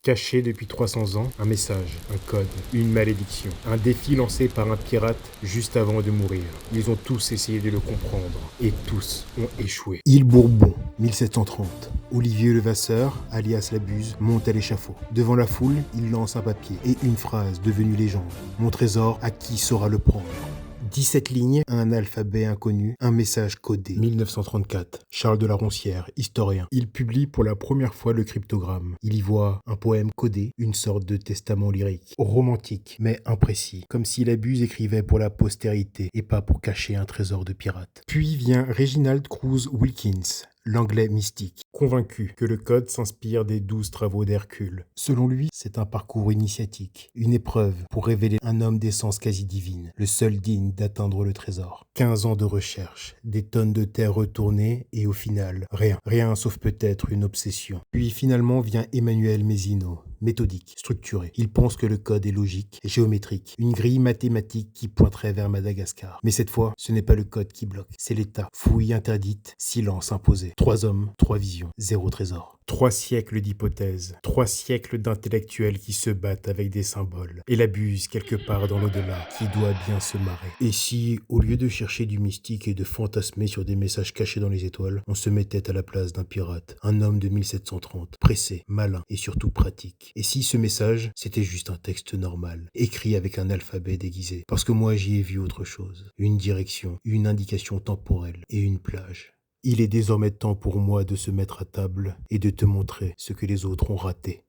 Caché depuis 300 ans, un message, un code, une malédiction. Un défi lancé par un pirate juste avant de mourir. Ils ont tous essayé de le comprendre, et tous ont échoué. Île Bourbon, 1730. Olivier Levasseur, alias la Buse, monte à l'échafaud. Devant la foule, il lance un papier et une phrase devenue légende. Mon trésor, à qui saura le prendre? 17 lignes, un alphabet inconnu, un message codé. 1934. Charles de la Roncière, historien. Il publie pour la première fois le cryptogramme. Il y voit un poème codé, une sorte de testament lyrique. Romantique, mais imprécis. Comme si la Buse écrivait pour la postérité et pas pour cacher un trésor de pirate. Puis vient Reginald Cruz Wilkins, l'anglais mystique, convaincu que le code s'inspire des 12 travaux d'Hercule. Selon lui, c'est un parcours initiatique, une épreuve pour révéler un homme d'essence quasi divine, le seul digne d'atteindre le trésor. 15 ans de recherche, des tonnes de terre retournées et au final, rien sauf peut-être une obsession. Puis finalement vient Emmanuel Mézino, méthodique, structuré. Il pense que le code est logique, géométrique, une grille mathématique qui pointerait vers Madagascar. Mais cette fois, ce n'est pas le code qui bloque, c'est l'État. Fouille interdite, silence imposé. 3 hommes, 3 visions, 0 trésor. 3 siècles d'hypothèses, 3 siècles d'intellectuels qui se battent avec des symboles et l'abusent quelque part dans l'au-delà, qui doit bien se marrer. Et si, au lieu de chercher du mystique et de fantasmer sur des messages cachés dans les étoiles, on se mettait à la place d'un pirate, un homme de 1730, pressé, malin et surtout pratique? Et si ce message, c'était juste un texte normal, écrit avec un alphabet déguisé? Parce que moi j'y ai vu autre chose, une direction, une indication temporelle et une plage. Il est désormais temps pour moi de se mettre à table et de te montrer ce que les autres ont raté.